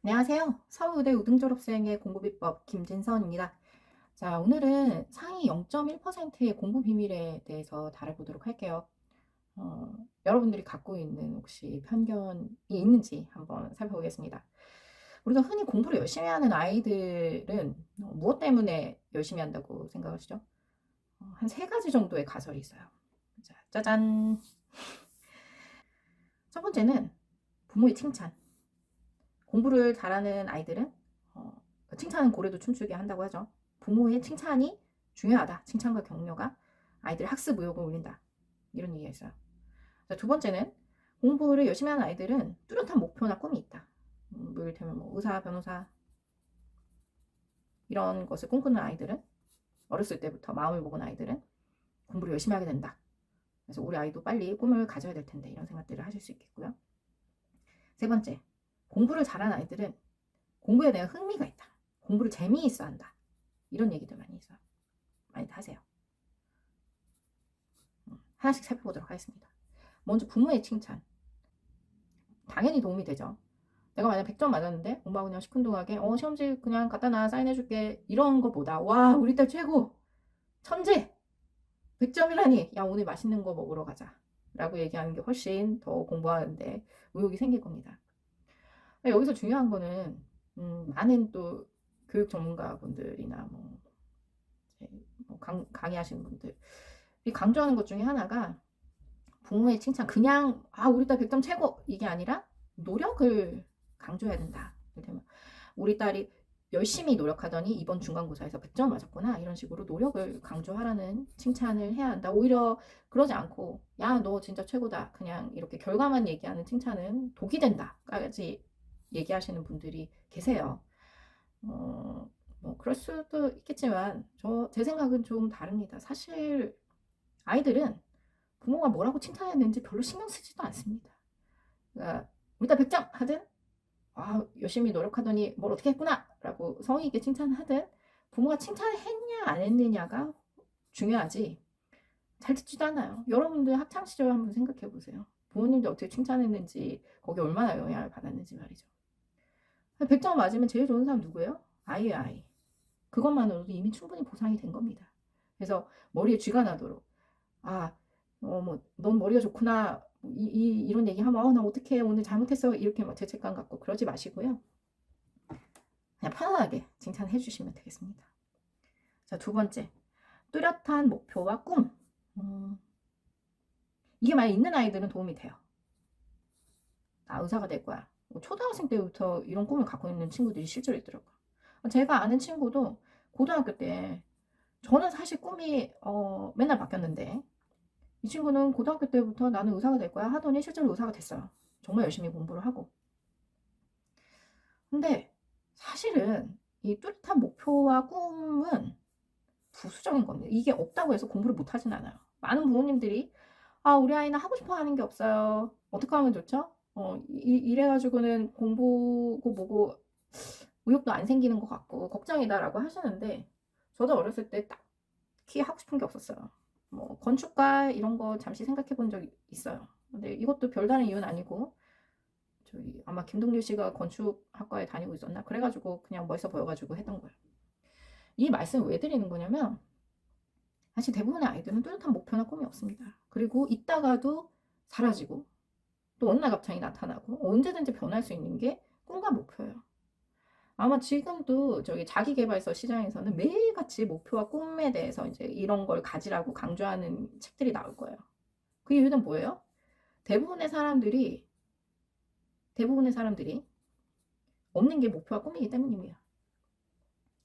안녕하세요. 서울대 우등졸업생의 공부비법 김진선입니다. 자, 오늘은 상위 0.1%의 공부 비밀에 대해서 다뤄보도록 할게요. 여러분들이 갖고 있는 혹시 편견이 있는지 한번 살펴보겠습니다. 우리가 흔히 공부를 열심히 하는 아이들은 무엇 때문에 열심히 한다고 생각하시죠? 한 세 가지 정도의 가설이 있어요. 자, 짜잔. 첫 번째는 부모의 칭찬. 공부를 잘하는 아이들은 칭찬은 고래도 춤추게 한다고 하죠. 부모의 칭찬이 중요하다. 칭찬과 격려가 아이들의 학습 의욕을 올린다. 이런 얘기가 있어요. 두 번째는 공부를 열심히 하는 아이들은 뚜렷한 목표나 꿈이 있다. 뭐 이를테면 뭐 의사, 변호사 이런 것을 꿈꾸는 아이들은 어렸을 때부터 마음을 먹은 아이들은 공부를 열심히 하게 된다. 그래서 우리 아이도 빨리 꿈을 가져야 될 텐데 이런 생각들을 하실 수 있겠고요. 세 번째, 공부를 잘하는 아이들은 공부에 대한 흥미가 있다. 공부를 재미있어 한다. 이런 얘기들 많이 있어요. 많이 하세요. 하나씩 살펴보도록 하겠습니다. 먼저 부모의 칭찬. 당연히 도움이 되죠. 내가 만약 100점 맞았는데 엄마가 그냥 시큰둥하게 시험지 그냥 갖다 놔 사인해줄게 이런 거보다 와 우리 딸 최고 천재 100점이라니 야 오늘 맛있는 거 먹으러 가자 라고 얘기하는 게 훨씬 더 공부하는데 의욕이 생길 겁니다. 여기서 중요한 거는 많은 또 교육 전문가분들이나 뭐 강의하시는 분들이 강조하는 것 중에 하나가 부모의 칭찬 그냥 우리 딸 100점 최고 이게 아니라 노력을 강조해야 된다. 우리 딸이 열심히 노력하더니 이번 중간고사에서 100점 맞았구나 이런 식으로 노력을 강조하라는 칭찬을 해야 한다. 오히려 그러지 않고 야 너 진짜 최고다 그냥 이렇게 결과만 얘기하는 칭찬은 독이 된다까지 얘기하시는 분들이 계세요. 뭐 그럴 수도 있겠지만 제 생각은 좀 다릅니다. 사실 아이들은 부모가 뭐라고 칭찬했는지 별로 신경 쓰지도 않습니다. 그러니까 우리 딸 100점 하든 열심히 노력하더니 뭘 어떻게 했구나 라고 성의 있게 칭찬하든 부모가 칭찬을 했냐 안 했느냐가 중요하지 잘 듣지도 않아요. 여러분들 학창시절 한번 생각해 보세요. 부모님들 어떻게 칭찬했는지 거기 얼마나 영향을 받았는지 말이죠. 100점 맞으면 제일 좋은 사람 누구예요? 아이예요, 아이. 그것만으로도 이미 충분히 보상이 된 겁니다. 그래서 머리에 쥐가 나도록 넌 머리가 좋구나. 이런 얘기 하면, 나 어떡해. 오늘 잘못했어. 이렇게 막 죄책감 갖고 그러지 마시고요. 그냥 편안하게 칭찬해 주시면 되겠습니다. 자, 두 번째. 뚜렷한 목표와 꿈. 이게 만약 있는 아이들은 도움이 돼요. 나 의사가 될 거야. 초등학생 때부터 이런 꿈을 갖고 있는 친구들이 실제로 있더라고요. 제가 아는 친구도 고등학교 때 저는 사실 꿈이 맨날 바뀌었는데 이 친구는 고등학교 때부터 나는 의사가 될 거야 하더니 실제로 의사가 됐어요. 정말 열심히 공부를 하고. 근데 사실은 이 뚜렷한 목표와 꿈은 부수적인 겁니다. 이게 없다고 해서 공부를 못 하진 않아요. 많은 부모님들이 우리 아이는 하고 싶어 하는 게 없어요. 어떻게 하면 좋죠? 이래가지고는 공부고 뭐고 의욕도 안 생기는 것 같고 걱정이다라고 하시는데 저도 어렸을 때 딱히 하고 싶은 게 없었어요. 뭐 건축가 이런 거 잠시 생각해 본 적이 있어요. 근데 이것도 별다른 이유는 아니고 저기 아마 김동률 씨가 건축학과에 다니고 있었나? 그래가지고 그냥 멋있어 보여가지고 했던 거예요. 이 말씀을 왜 드리는 거냐면 사실 대부분의 아이들은 뚜렷한 목표나 꿈이 없습니다. 그리고 있다가도 사라지고 또 어느 날 갑자기 나타나고 언제든지 변할 수 있는 게 꿈과 목표예요. 아마 지금도 저기 자기계발서 시장에서는 매일같이 목표와 꿈에 대해서 이제 이런 걸 가지라고 강조하는 책들이 나올 거예요. 그 이유는 뭐예요? 대부분의 사람들이 없는 게 목표와 꿈이기 때문입니다.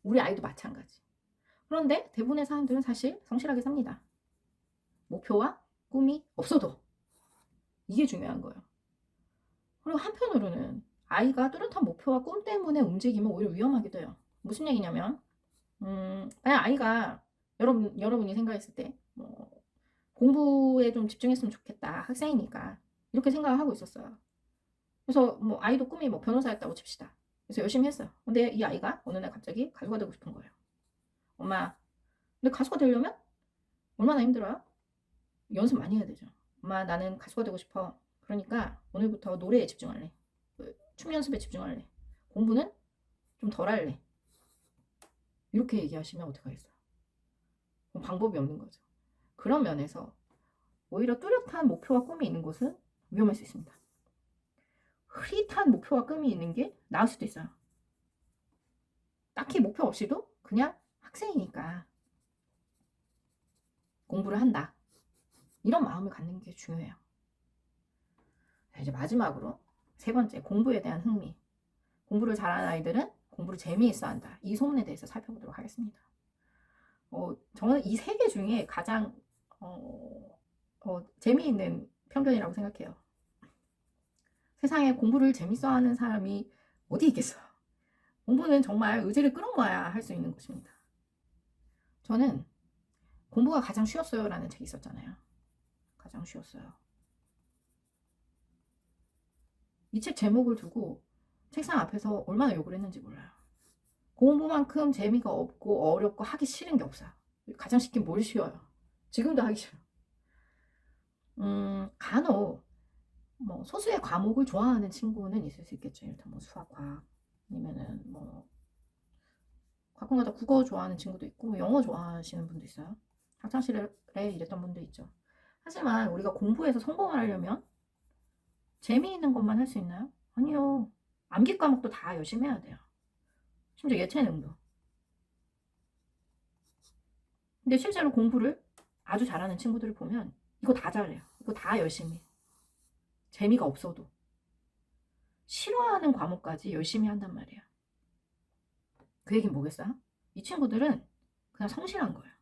우리 아이도 마찬가지. 그런데 대부분의 사람들은 사실 성실하게 삽니다. 목표와 꿈이 없어도. 이게 중요한 거예요. 그리고 한편으로는 아이가 뚜렷한 목표와 꿈 때문에 움직이면 오히려 위험하기도 해요. 무슨 얘기냐면 만약 아이가 여러분이 생각했을 때 공부에 좀 집중했으면 좋겠다. 학생이니까. 이렇게 생각을 하고 있었어요. 그래서 뭐 아이도 꿈이 뭐 변호사였다고 칩시다. 그래서 열심히 했어요. 근데 이 아이가 어느 날 갑자기 가수가 되고 싶은 거예요. 엄마, 근데 가수가 되려면 얼마나 힘들어요? 연습 많이 해야 되죠. 엄마, 나는 가수가 되고 싶어. 그러니까 오늘부터 노래에 집중할래. 춤 연습에 집중할래. 공부는 좀 덜 할래. 이렇게 얘기하시면 어떡하겠어요? 방법이 없는 거죠. 그런 면에서 오히려 뚜렷한 목표와 꿈이 있는 곳은 위험할 수 있습니다. 흐릿한 목표와 꿈이 있는 게 나을 수도 있어요. 딱히 목표 없이도 그냥 학생이니까 공부를 한다. 이런 마음을 갖는 게 중요해요. 이제 마지막으로 세 번째, 공부에 대한 흥미. 공부를 잘하는 아이들은 공부를 재미있어 한다. 이 소문에 대해서 살펴보도록 하겠습니다. 저는 이 세 개 중에 가장 재미있는 편견이라고 생각해요. 세상에 공부를 재밌어 하는 사람이 어디 있겠어요? 공부는 정말 의지를 끌어모아야 할 수 있는 것입니다. 저는 공부가 가장 쉬웠어요 라는 책이 있었잖아요. 가장 쉬웠어요. 이 책 제목을 두고 책상 앞에서 얼마나 욕을 했는지 몰라요. 공부만큼 재미가 없고 어렵고 하기 싫은 게 없어요. 가장 쉽긴 뭘 쉬워요. 지금도 하기 싫어. 간혹 뭐 소수의 과목을 좋아하는 친구는 있을 수 있겠죠. 이를테면 뭐 수학, 과학, 아니면은 뭐 가끔가다 국어 좋아하는 친구도 있고 영어 좋아하시는 분도 있어요. 학창시절에 이랬던 분도 있죠. 하지만 우리가 공부해서 성공을 하려면 재미있는 것만 할 수 있나요? 아니요. 암기 과목도 다 열심히 해야 돼요. 심지어 예체능도. 근데 실제로 공부를 아주 잘하는 친구들을 보면 이거 다 잘해요. 이거 다 열심히 해요. 재미가 없어도. 싫어하는 과목까지 열심히 한단 말이에요. 그 얘기는 뭐겠어요? 이 친구들은 그냥 성실한 거예요.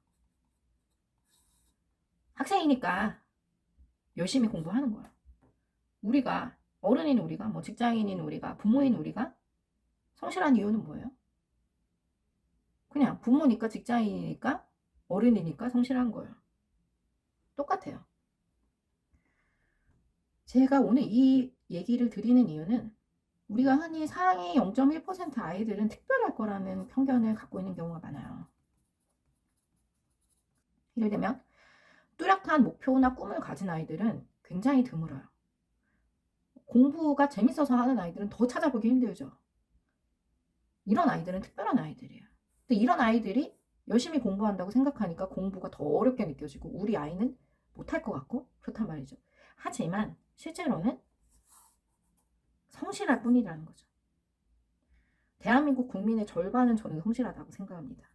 학생이니까 열심히 공부하는 거예요. 우리가, 어른인 우리가, 뭐 직장인인 우리가, 부모인 우리가 성실한 이유는 뭐예요? 그냥 부모니까, 직장인이니까, 어른이니까 성실한 거예요. 똑같아요. 제가 오늘 이 얘기를 드리는 이유는 우리가 흔히 상위 0.1% 아이들은 특별할 거라는 편견을 갖고 있는 경우가 많아요. 예를 들면 뚜렷한 목표나 꿈을 가진 아이들은 굉장히 드물어요. 공부가 재밌어서 하는 아이들은 더 찾아보기 힘들죠. 이런 아이들은 특별한 아이들이에요. 근데 이런 아이들이 열심히 공부한다고 생각하니까 공부가 더 어렵게 느껴지고 우리 아이는 못할 것 같고 그렇단 말이죠. 하지만 실제로는 성실할 뿐이라는 거죠. 대한민국 국민의 절반은 저는 성실하다고 생각합니다.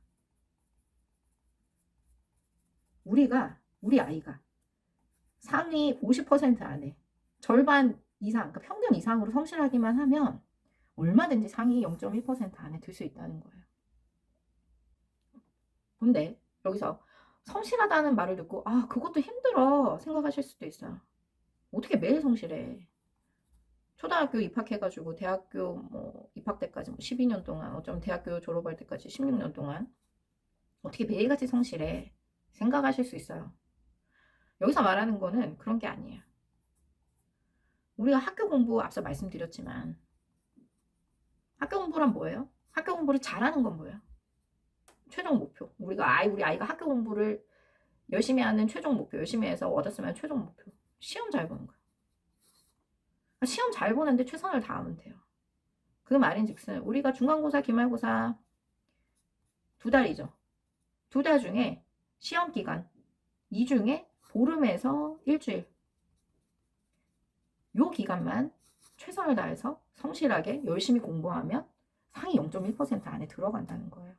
우리 아이가 상위 50% 안에 절반 이상, 그러니까 평균 이상으로 성실하기만 하면 얼마든지 상위 0.1% 안에 들 수 있다는 거예요. 근데 여기서 성실하다는 말을 듣고 아 그것도 힘들어 생각하실 수도 있어요. 어떻게 매일 성실해. 초등학교 입학해가지고 대학교 뭐 입학 때까지 뭐 12년 동안 어쩌면 대학교 졸업할 때까지 16년 동안 어떻게 매일같이 성실해 생각하실 수 있어요. 여기서 말하는 거는 그런 게 아니에요. 우리가 학교 공부 앞서 말씀드렸지만 학교 공부란 뭐예요? 학교 공부를 잘하는 건 뭐예요? 최종 목표. 우리 아이가 학교 공부를 열심히 하는 최종 목표, 열심히 해서 얻었으면 최종 목표. 시험 잘 보는 거예요. 시험 잘 보는데 최선을 다하면 돼요. 그 말인즉슨 우리가 중간고사, 기말고사 2달이죠. 2달 중에 시험 기간 이 중에 보름에서 일주일 요 기간만 최선을 다해서 성실하게 열심히 공부하면 상위 0.1% 안에 들어간다는 거예요.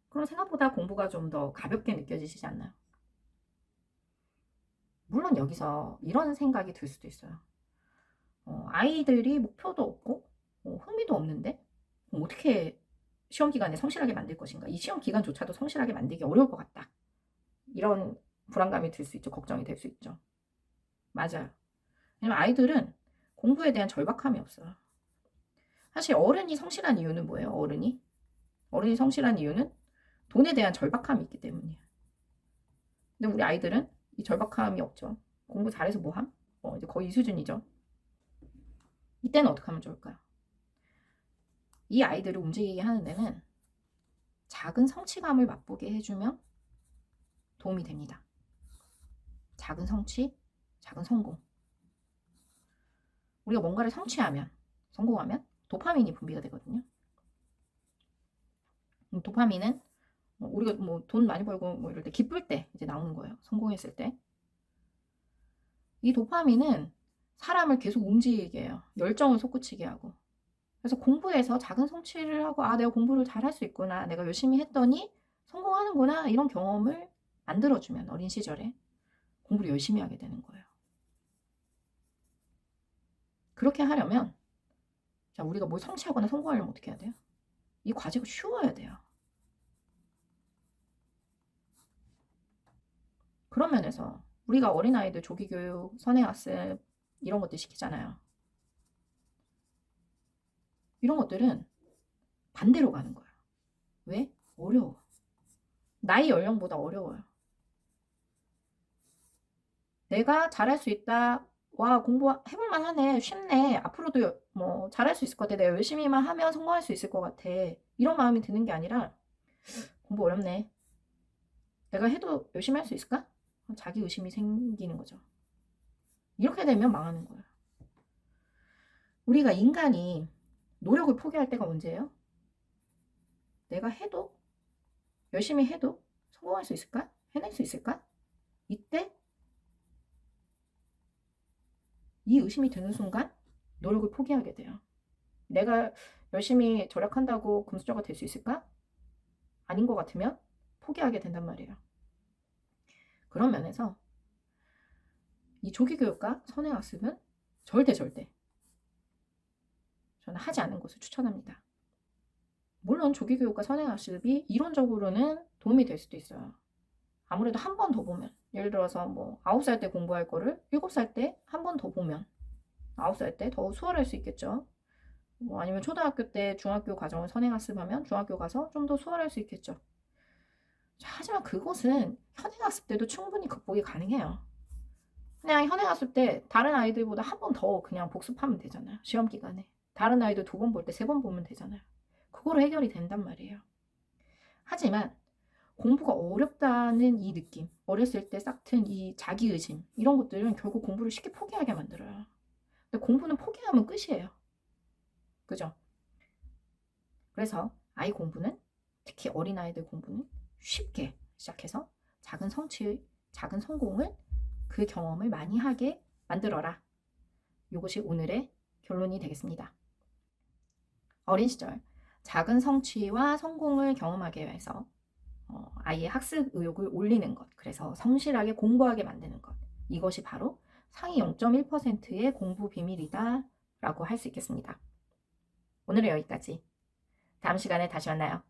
그럼 생각보다 공부가 좀 더 가볍게 느껴지시지 않나요? 물론 여기서 이런 생각이 들 수도 있어요. 아이들이 목표도 없고 흥미도 없는데 어떻게 시험 기간에 성실하게 만들 것인가? 이 시험 기간조차도 성실하게 만들기 어려울 것 같다. 이런 불안감이 들 수 있죠. 걱정이 될 수 있죠. 맞아요. 왜냐면 아이들은 공부에 대한 절박함이 없어요. 사실 어른이 성실한 이유는 뭐예요? 어른이 성실한 이유는 돈에 대한 절박함이 있기 때문이에요. 근데 우리 아이들은 이 절박함이 없죠. 공부 잘해서 뭐함? 이제 거의 이 수준이죠. 이때는 어떻게 하면 좋을까요? 이 아이들을 움직이게 하는 데는 작은 성취감을 맛보게 해주면 도움이 됩니다. 작은 성취, 작은 성공. 우리가 뭔가를 성취하면, 성공하면 도파민이 분비가 되거든요. 도파민은 우리가 뭐 돈 많이 벌고 뭐 이럴 때 기쁠 때 이제 나오는 거예요. 성공했을 때. 이 도파민은 사람을 계속 움직이게 해요. 열정을 솟구치게 하고. 그래서 공부에서 작은 성취를 하고 아 내가 공부를 잘할 수 있구나. 내가 열심히 했더니 성공하는구나. 이런 경험을 만들어주면 어린 시절에 공부를 열심히 하게 되는 거예요. 그렇게 하려면 자 우리가 뭘 성취하거나 성공하려면 어떻게 해야 돼요? 이 과제가 쉬워야 돼요. 그런 면에서 우리가 어린아이들 조기교육, 선행학습 이런 것들 시키잖아요. 이런 것들은 반대로 가는 거예요. 왜? 어려워. 나이 연령보다 어려워요. 내가 잘할 수 있다. 와 공부해볼만 하네. 쉽네. 앞으로도 뭐 잘할 수 있을 것 같아. 내가 열심히만 하면 성공할 수 있을 것 같아. 이런 마음이 드는 게 아니라 공부 어렵네. 내가 해도 열심히 할 수 있을까? 자기 의심이 생기는 거죠. 이렇게 되면 망하는 거예요. 우리가 인간이 노력을 포기할 때가 언제예요? 내가 해도 열심히 해도 성공할 수 있을까? 해낼 수 있을까? 이때 이 의심이 드는 순간 노력을 포기하게 돼요. 내가 열심히 절약한다고 금수저가 될 수 있을까? 아닌 것 같으면 포기하게 된단 말이에요. 그런 면에서 이 조기교육과 선행학습은 절대 저는 하지 않는 것을 추천합니다. 물론 조기교육과 선행학습이 이론적으로는 도움이 될 수도 있어요. 아무래도 한 번 더 보면 예를 들어서 뭐 9살 때 공부할 거를 7살 때 한 번 더 보면 9살 때 더 수월할 수 있겠죠. 뭐 아니면 초등학교 때 중학교 과정을 선행학습하면 중학교 가서 좀 더 수월할 수 있겠죠. 하지만 그것은 현행학습 때도 충분히 극복이 가능해요. 그냥 현행학습 때 다른 아이들보다 한 번 더 그냥 복습하면 되잖아요. 시험 기간에. 다른 아이들 2번 볼 때 3번 보면 되잖아요. 그거로 해결이 된단 말이에요. 하지만 공부가 어렵다는 이 느낌, 어렸을 때 싹튼 이 자기의심 이런 것들은 결국 공부를 쉽게 포기하게 만들어요. 근데 공부는 포기하면 끝이에요. 그죠? 그래서 아이 공부는 특히 어린아이들 공부는 쉽게 시작해서 작은 성취, 작은 성공을 그 경험을 많이 하게 만들어라. 이것이 오늘의 결론이 되겠습니다. 어린 시절 작은 성취와 성공을 경험하게 해서 아이의 학습 의욕을 올리는 것, 그래서 성실하게 공부하게 만드는 것, 이것이 바로 상위 0.1%의 공부 비밀이다 라고 할 수 있겠습니다. 오늘은 여기까지. 다음 시간에 다시 만나요.